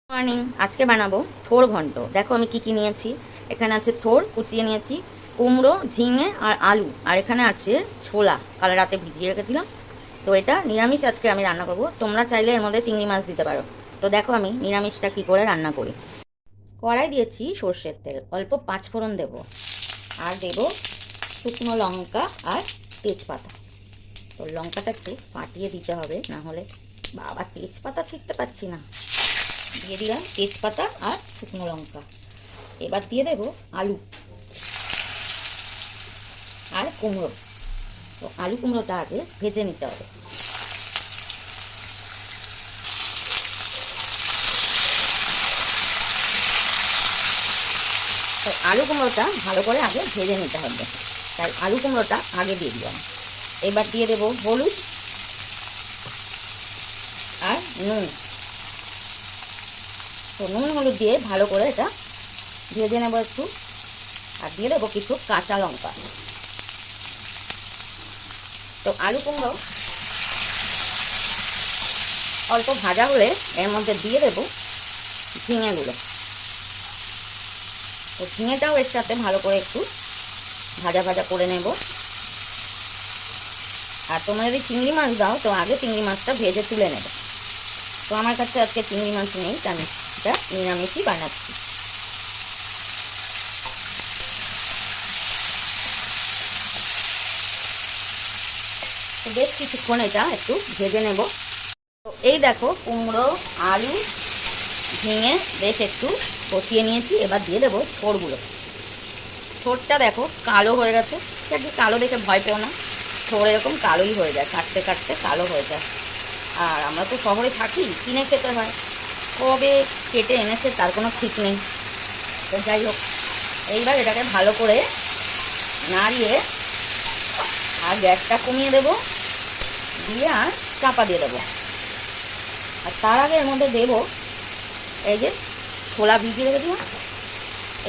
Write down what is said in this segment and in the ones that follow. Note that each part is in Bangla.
মর্নিং। আজকে বানাবো থোর ঘন্ট। দেখো আমি কি নিয়েছি। এখানে আছে থোর কুচিয়ে নিয়েছি, কুমড়ো, ঝিঙে আর আলু, আর এখানে আছে ছোলা, কাল রাতে ভিজিয়ে রেখেছিলাম। তো এটা নিরামিষ আজকে আমি রান্না করব। তোমরা চাইলে এর মধ্যে চিংড়ি মাছ দিতে পারো। তো দেখো আমি নিরামিষটা কি করে রান্না করি। কড়াই দিয়েছি সর্ষের তেল, অল্প পাঁচফোড়ন দেব, আর দেব শুকনো লঙ্কা আর তেজপাতা। তো লঙ্কাটা একটু ফাটিয়ে দিতে হবে, না হলে বাবা তেজপাতা ছিঁড়তে পারছি না। দিয়ে দিলাম তেজপাতা আর শুকনো লঙ্কা। এবার দিয়ে দেব আলু আর কুমড়ো। তো আলু কুমড়োটা আগে ভেজে নিতে হবে। তো আলু কুমড়োটা ভালো করে আগে ভেজে নিতে হবে, তাই আলু কুমড়োটা আগে দিয়ে দিলাম। এবার দিয়ে দেব হলুদ আর নুন। তো নুন হলুদ দিয়ে ভালো করে এটা ভেজে নেব একটু, আর দিয়ে দেবো কিছু কাঁচা লঙ্কা। তো আলু কুমড়ো অল্প ভাজা হলে এর মধ্যে দিয়ে দেবো ঝিঙেগুলো। তো ঝিঙেটাও এর সাথে ভালো করে একটু ভাজা ভাজা করে নেব। আর তোমরা যদি চিংড়ি মাছ দাও তো আগে চিংড়ি মাছটা ভেজে তুলে নেবে। তো আমার কাছে আজকে চিংড়ি মাছ নেই, তাই আমি এটা নিরামিষই বানাচ্ছি। তো বেশ কিছুক্ষণ এটা একটু ভেজে নেব। তো এই দেখো কুমড়ো, আলু, ঝিঙে বেশ একটু কষিয়ে নিয়েছি। এবার দিয়ে দেবো থোরগুলো। থোরটা দেখো কালো হয়ে গেছে, একটু কালো দেখে ভয় পেও না, থোর এরকম কালোই হয়ে যায়, কাটতে কাটতে কালো হয়ে যায়। আর আমরা তো শহরে থাকি, কিনে খেতে হয়, কবে কেটে এনেছে তার কোনো ঠিক নেই। তো যাই হোক, এইবার এটাকে ভালো করে নাড়িয়ে আর গ্যাসটা কমিয়ে দেবো, দিয়ে আর চাপা দিয়ে দেবো। আর তার আগে এর মধ্যে দেবো এই যে ছোলা ভিজিয়ে রেখেছিলাম,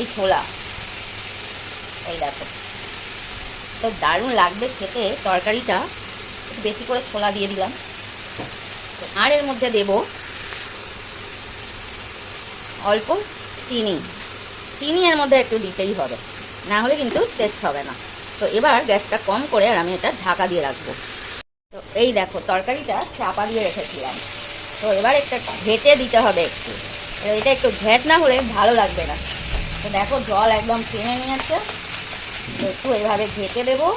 এই ছোলা, এই দেখো। তো দারুণ লাগবে খেতে তরকারিটা, একটু বেশি করে ছোলা দিয়ে দিলাম। আর এর মধ্যে দেব অল্প চিনি। চিনি এর মধ্যে একটু দিতেই হবে, না হলে কিন্তু টেস্ট হবে না। তো এবার গ্যাসটা কম করে আর আমি এটা ঢাকা দিয়ে রাখবো। তো এই দেখো তরকারিটা চাপা দিয়ে রেখেছিলাম। তো এবার একটা ঘেটে দিতে হবে একটু, এটা একটু ঘেট না হলে ভালো লাগবে না। তো দেখো জল একদম টেনে নিয়েছে, তো একটু এইভাবে ঘেটে দেবো।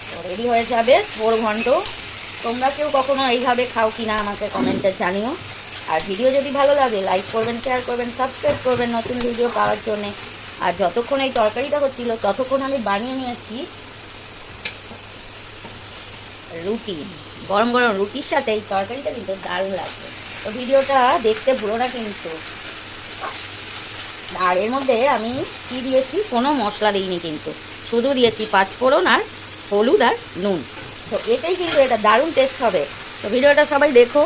তো রেডি হয়ে যাবে থোর ঘন্ট। তোমরা কেউ কখনো এইভাবে খাও কি না আমাকে কমেন্টে জানিও। আর ভিডিও যদি ভালো লাগে লাইক করবেন, শেয়ার করবেন, সাবস্ক্রাইব করবেন নতুন ভিডিও পাওয়ার জন্যে। আর যতক্ষণ এই তরকারিটা হচ্ছিল ততক্ষণ আমি বানিয়ে নিয়েছি রুটি। গরম গরম রুটির সাথে এই তরকারিটা কিন্তু দারুণ লাগবে। তো ভিডিওটা দেখতে ভুলো না কিন্তু। আর এর মধ্যে আমি কি দিয়েছি, কোনো মশলা দিইনি কিন্তু, শুধু দিয়েছি পাঁচফোড়ন আর হলুদ আর নুন। তো এটাই কিন্তু এটা দারুণ টেস্ট হবে। তো ভিডিওটা সবাই দেখো।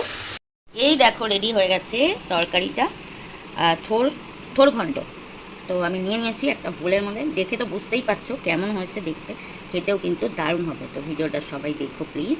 এই দেখো রেডি হয়ে গেছে তরকারিটা, থোর থোর ঘন্ট। তো আমি নিয়ে নিয়েছি একটা বোলের মধ্যে, দেখে তো বুঝতেই পারছো কেমন হয়েছে দেখতে, খেতেও কিন্তু দারুণ হবে। তো ভিডিওটা সবাই দেখো প্লিজ।